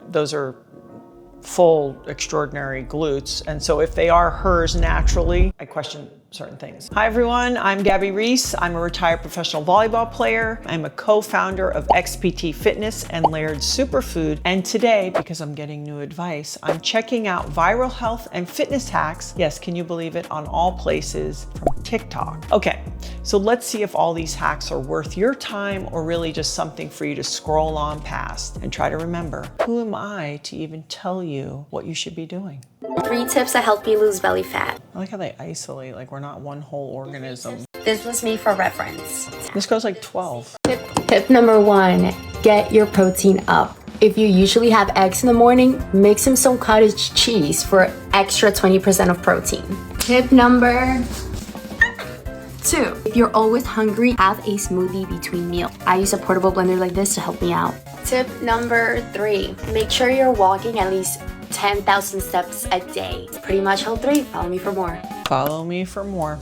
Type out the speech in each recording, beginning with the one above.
those are full, extraordinary glutes. And so if they are hers naturally, I question certain things. Hi everyone, I'm Gabby Reece. I'm a retired professional volleyball player. I'm a co-founder of XPT Fitness and Layered Superfood. And today, because I'm getting new advice, I'm checking out viral health and fitness hacks. Yes, can you believe it? On all places from TikTok. Okay, so let's see if all these hacks are worth your time or really just something for you to scroll on past. And try to remember, who am I to even tell you what you should be doing? 3 tips that help you lose belly fat. I like how they isolate, like we're not one whole organism. This was made for reference. This goes like 12. Tip number 1, get your protein up. If you usually have eggs in the morning, mix in some cottage cheese for extra 20% of protein. Tip number 2, if you're always hungry, have a smoothie between meals. I use a portable blender like this to help me out. Tip number 3, make sure you're walking at least 10,000 steps a day. Pretty much all 3. Follow me for more. Follow me for more.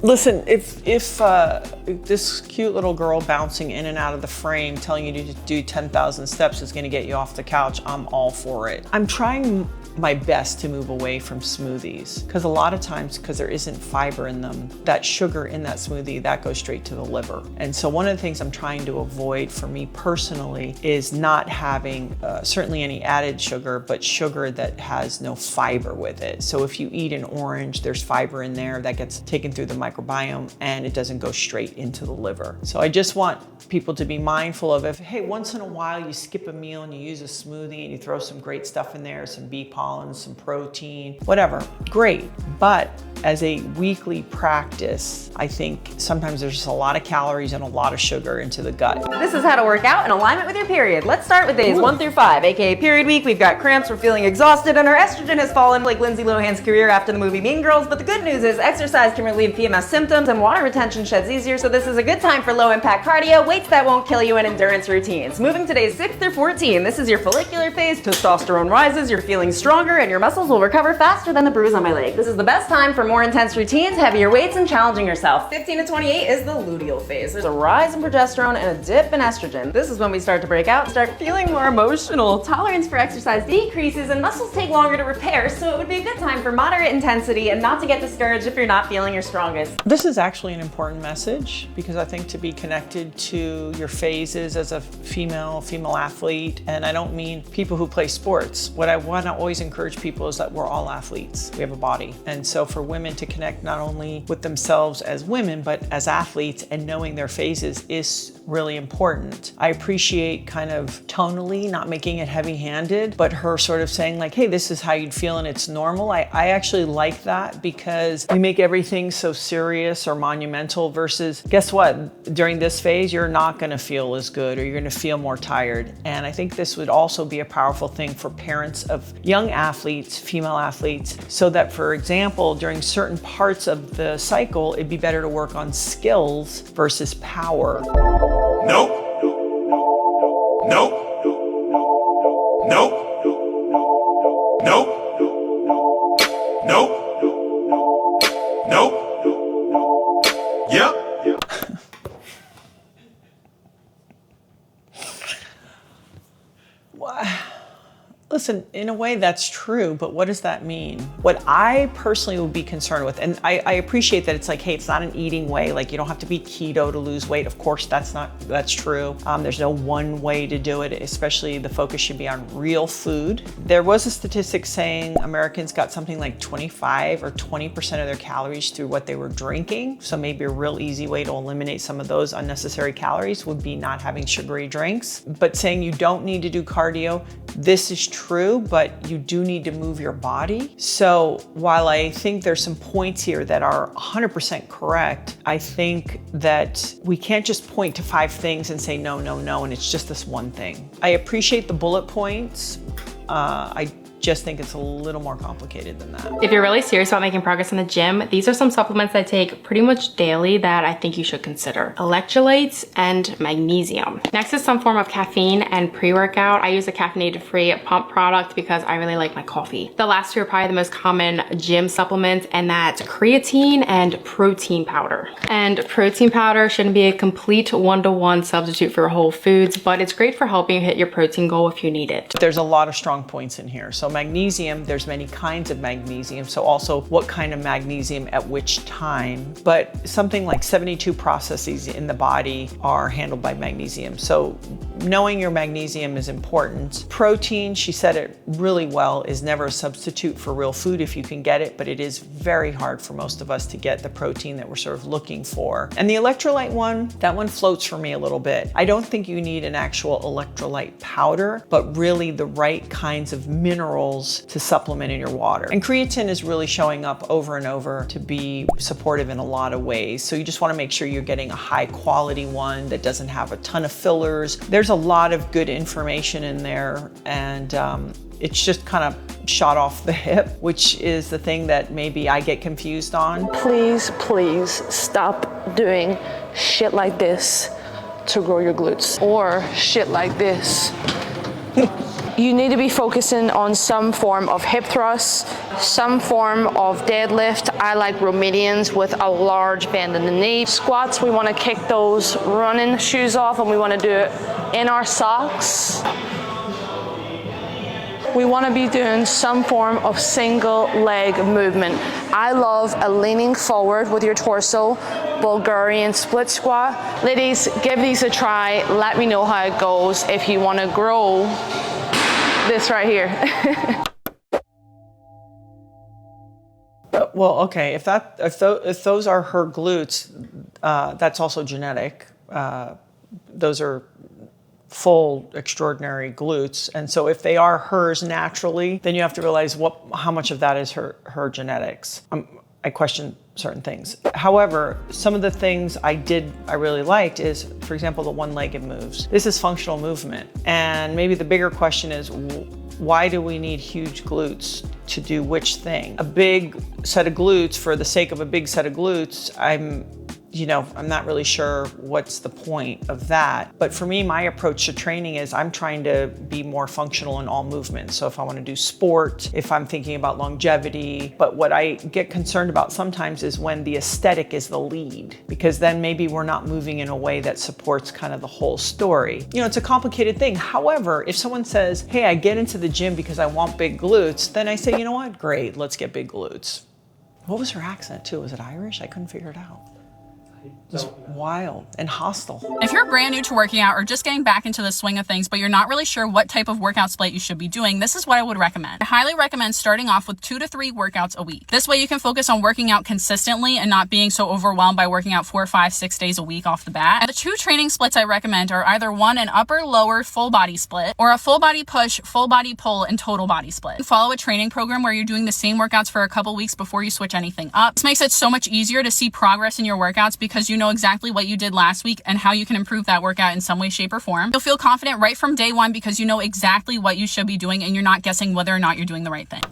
Listen, if this cute little girl bouncing in and out of the frame telling you to do 10,000 steps is gonna get you off the couch, I'm all for it. I'm trying my best to move away from smoothies because a lot of times, because there isn't fiber in them, that sugar in that smoothie, that goes straight to the liver. And so one of the things I'm trying to avoid for me personally is not having certainly any added sugar, but sugar that has no fiber with it. So if you eat an orange, there's fiber in there that gets taken through the microbiome and it doesn't go straight into the liver. So I just want people to be mindful of, if, hey, once in a while you skip a meal and you use a smoothie and you throw some great stuff in there, some bee pollen, some protein, whatever, great. But as a weekly practice, I think sometimes there's just a lot of calories and a lot of sugar into the gut. This is how to work out in alignment with your period. Let's start with days 1 through 5, aka period week. We've got cramps, we're feeling exhausted, and our estrogen has fallen like Lindsay Lohan's career after the movie Mean Girls. But the good news is exercise can relieve PMS symptoms and water retention sheds easier, so this is a good time for low impact cardio, weights that won't kill you, and endurance routines. Moving to days 6 through 14, this is your follicular phase. Testosterone rises, you're feeling stronger, and your muscles will recover faster than the bruise on my leg. This is the best time for more intense routines, heavier weights, and challenging yourself. 15 to 28 is the luteal phase. There's a rise in progesterone and a dip in estrogen. This is when we start to break out, start feeling more emotional. Tolerance for exercise decreases and muscles take longer to repair, so it would be a good time for moderate intensity and not to get discouraged if you're not feeling your strongest. This is actually an important message because I think to be connected to your phases as a female athlete, and I don't mean people who play sports. What I want to always encourage people is that we're all athletes. We have a body. And so for women to connect not only with themselves as women, but as athletes and knowing their phases is really important. I appreciate kind of tonally not making it heavy-handed, but her sort of saying like, hey, this is how you'd feel and it's normal. I actually like that because we make everything so serious or monumental versus guess what? During this phase, you're not gonna feel as good or you're gonna feel more tired. And I think this would also be a powerful thing for parents of young athletes, female athletes, so that, for example, during certain parts of the cycle, it'd be better to work on skills versus power. Nope. Nope. Nope. Nope. Nope. Nope. Yep. Listen, in a way that's true, but what does that mean? What I personally would be concerned with, and I appreciate that it's like, hey, it's not an eating way, like you don't have to be keto to lose weight. Of course, that's true. There's no one way to do it, especially the focus should be on real food. There was a statistic saying Americans got something like 25 or 20% of their calories through what they were drinking. So maybe a real easy way to eliminate some of those unnecessary calories would be not having sugary drinks. But saying you don't need to do cardio, this is true, but you do need to move your body. So while I think there's some points here that are 100% correct, I think that we can't just point to 5 things and say no, no, no, and it's just this one thing. I appreciate the bullet points. I just think it's a little more complicated than that. If you're really serious about making progress in the gym, these are some supplements I take pretty much daily that I think you should consider. Electrolytes and magnesium. Next is some form of caffeine and pre-workout. I use a caffeinated-free pump product because I really like my coffee. The last two are probably the most common gym supplements, and that's creatine and protein powder. And protein powder shouldn't be a complete one-to-one substitute for whole foods, but it's great for helping you hit your protein goal if you need it. There's a lot of strong points in here. So magnesium, there's many kinds of magnesium. So also what kind of magnesium at which time, but something like 72 processes in the body are handled by magnesium. So knowing your magnesium is important. Protein, she said it really well, is never a substitute for real food if you can get it, but it is very hard for most of us to get the protein that we're sort of looking for. And the electrolyte one, that one floats for me a little bit. I don't think you need an actual electrolyte powder, but really the right kinds of minerals to supplement in your water. And creatine is really showing up over and over to be supportive in a lot of ways. So you just want to make sure you're getting a high quality one that doesn't have a ton of fillers. There's a lot of good information in there, and it's just kind of shot off the hip, which is the thing that maybe I get confused on. Please, please stop doing shit like this to grow your glutes, or shit like this. You need to be focusing on some form of hip thrust, some form of deadlift. I like Romanians with a large bend in the knee. Squats, we want to kick those running shoes off, and we want to do it in our socks. We want to be doing some form of single leg movement. I love a leaning forward with your torso, Bulgarian split squat. Ladies, give these a try. Let me know how it goes if you want to grow this right here. Well, okay, if those are her glutes, that's also genetic. Those are full extraordinary glutes, and so if they are hers naturally, then you have to realize how much of that is her genetics. I question certain things. However, some of the things I really liked is, for example, the one-legged moves. This is functional movement, and maybe the bigger question is, why do we need huge glutes to do which thing? A big set of glutes for the sake of a big set of glutes, I'm not really sure what's the point of that. But for me, my approach to training is I'm trying to be more functional in all movements. So if I want to do sport, if I'm thinking about longevity, but what I get concerned about sometimes is when the aesthetic is the lead, because then maybe we're not moving in a way that supports kind of the whole story. It's a complicated thing. However, if someone says, hey, I get into the gym because I want big glutes, then I say, you know what? Great, let's get big glutes. What was her accent too? Was it Irish? I couldn't figure it out. It was wild and hostile. If you're brand new to working out or just getting back into the swing of things, but you're not really sure what type of workout split you should be doing, this is what I would recommend. I highly recommend starting off with 2 to 3 workouts a week. This way you can focus on working out consistently and not being so overwhelmed by working out 4, 5, 6 days a week off the bat. And the 2 training splits I recommend are either one, an upper lower full body split, or a full body push, full body pull, and total body split. Follow a training program where you're doing the same workouts for a couple weeks before you switch anything up. This makes it so much easier to see progress in your workouts because you know exactly what you did last week and how you can improve that workout in some way, shape, or form. You'll feel confident right from day one because you know exactly what you should be doing and you're not guessing whether or not you're doing the right thing.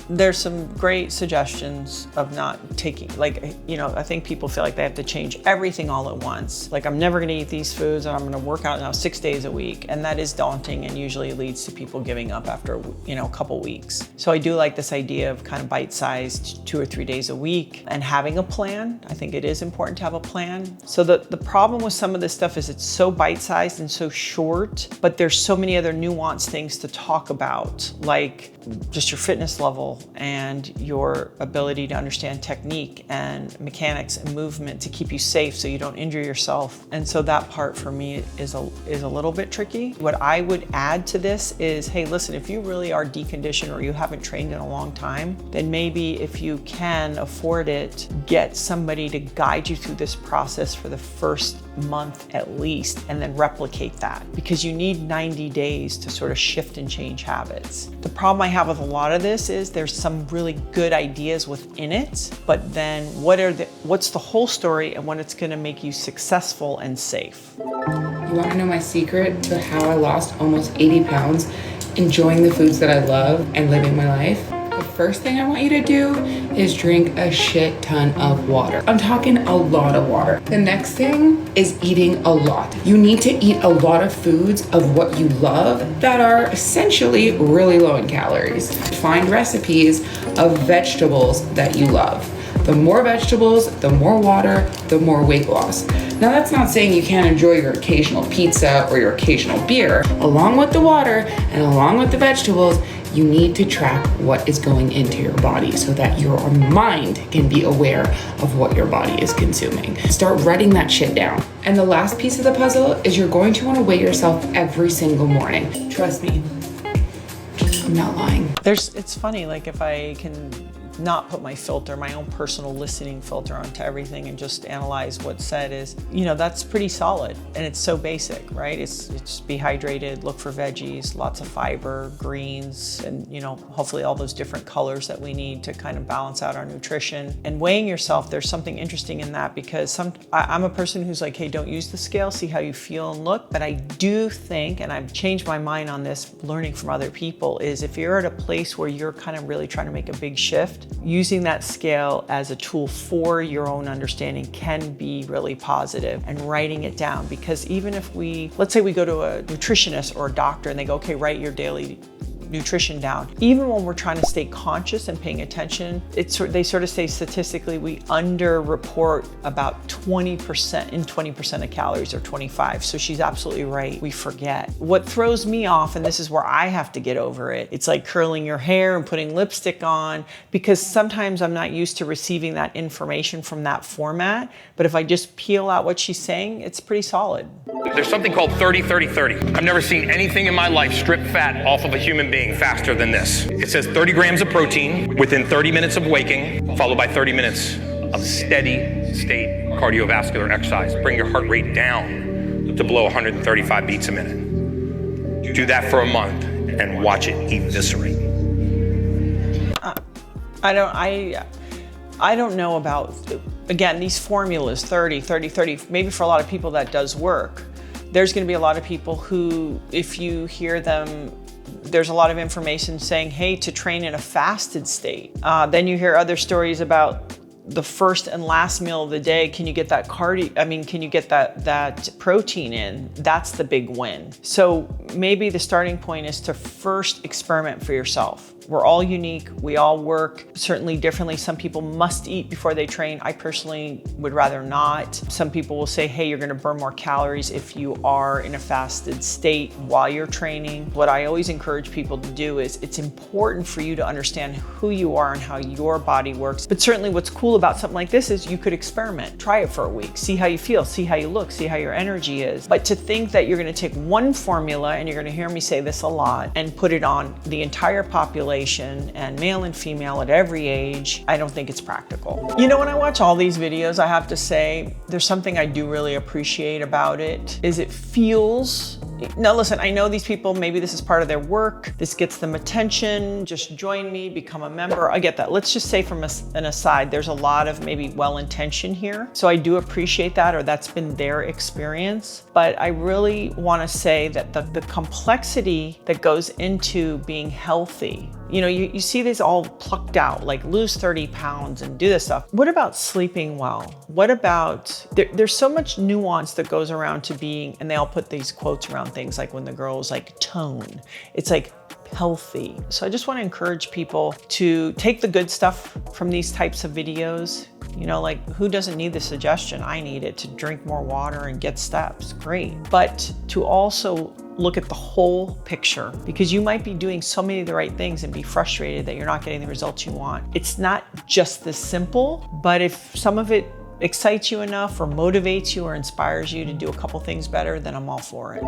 There's some great suggestions of not taking, I think people feel like they have to change everything all at once. Like, I'm never gonna eat these foods and I'm gonna work out now 6 days a week. And that is daunting and usually leads to people giving up after, a couple weeks. So I do like this idea of kind of bite-sized 2 or 3 days a week and having a plan. I think it is important to have a plan. So the problem with some of this stuff is it's so bite-sized and so short, but there's so many other nuanced things to talk about, like just your fitness level and your ability to understand technique and mechanics and movement to keep you safe so you don't injure yourself. And so that part for me is a little bit tricky. What I would add to this is, hey, listen, if you really are deconditioned or you haven't trained in a long time, then maybe if you can afford it, get somebody to guide you through this process for the first month at least, and then replicate that, because you need 90 days to sort of shift and change habits. The problem I have with a lot of this is there's some really good ideas within it, but then what's the whole story and when it's gonna make you successful and safe? You wanna know my secret to how I lost almost 80 pounds enjoying the foods that I love and living my life, the first thing I want you to do is drink a shit ton of water. I'm talking a lot of water. The next thing is eating a lot. You need to eat a lot of foods of what you love that are essentially really low in calories. Find recipes of vegetables that you love. The more vegetables, the more water, the more weight loss. Now that's not saying you can't enjoy your occasional pizza or your occasional beer. Along with the water and along with the vegetables, you need to track what is going into your body so that your mind can be aware of what your body is consuming. Start writing that shit down. And the last piece of the puzzle is you're going to want to weigh yourself every single morning. Trust me, I'm not lying. It's funny, like if I can not put my filter, my own personal listening filter onto everything and just analyze what's said is, that's pretty solid. And it's so basic, right? It's just be hydrated, look for veggies, lots of fiber, greens, and hopefully all those different colors that we need to kind of balance out our nutrition. And weighing yourself, there's something interesting in that because I'm a person who's like, hey, don't use the scale, see how you feel and look. But I do think, and I've changed my mind on this, learning from other people, is if you're at a place where you're kind of really trying to make a big shift, using that scale as a tool for your own understanding can be really positive, and writing it down. Because even if let's say we go to a nutritionist or a doctor and they go, okay, write your daily nutrition down. Even when we're trying to stay conscious and paying attention, they sort of say statistically we under-report about 20% of calories, or 25. So she's absolutely right. We forget. What throws me off, and this is where I have to get over it, it's like curling your hair and putting lipstick on, because sometimes I'm not used to receiving that information from that format. But if I just peel out what she's saying, it's pretty solid. There's something called 30-30-30. I've never seen anything in my life strip fat off of a human being faster than this. It says 30 grams of protein within 30 minutes of waking, followed by 30 minutes of steady state cardiovascular exercise. Bring your heart rate down to below 135 beats a minute. Do that for a month and watch it eviscerate. I don't know about, again, these formulas, 30, 30, 30, maybe for a lot of people that does work. There's going to be a lot of people who, if you hear them, there's a lot of information saying, hey, to train in a fasted state. Then you hear other stories about the first and last meal of the day. Can you get that can you get that protein in? That's the big win. So maybe the starting point is to first experiment for yourself. We're all unique. We all work certainly differently. Some people must eat before they train. I personally would rather not. Some people will say, hey, you're going to burn more calories if you are in a fasted state while you're training. What I always encourage people to do is it's important for you to understand who you are and how your body works. But certainly what's cool about something like this is you could experiment. Try it for a week. See how you feel. See how you look. See how your energy is. But to think that you're going to take one formula, and you're going to hear me say this a lot, and put it on the entire population, and male and female at every age, I don't think it's practical. When I watch all these videos, I have to say, there's something I do really appreciate about it, is it feels, now listen, I know these people, maybe this is part of their work, this gets them attention, just join me, become a member, I get that. Let's just say from an aside, there's a lot of maybe well-intentioned here. So I do appreciate that, or that's been their experience. But I really want to say that the complexity that goes into being healthy, you see this all plucked out, like lose 30 pounds and do this stuff. What about sleeping well? What about, there's so much nuance that goes around to being, and they all put these quotes around things like when the girl's like tone, it's like healthy. So I just want to encourage people to take the good stuff from these types of videos. Like who doesn't need the suggestion? I need it to drink more water and get steps. Great. But to also look at the whole picture, because you might be doing so many of the right things and be frustrated that you're not getting the results you want. It's not just this simple, but if some of it excites you enough or motivates you or inspires you to do a couple things better, then I'm all for it.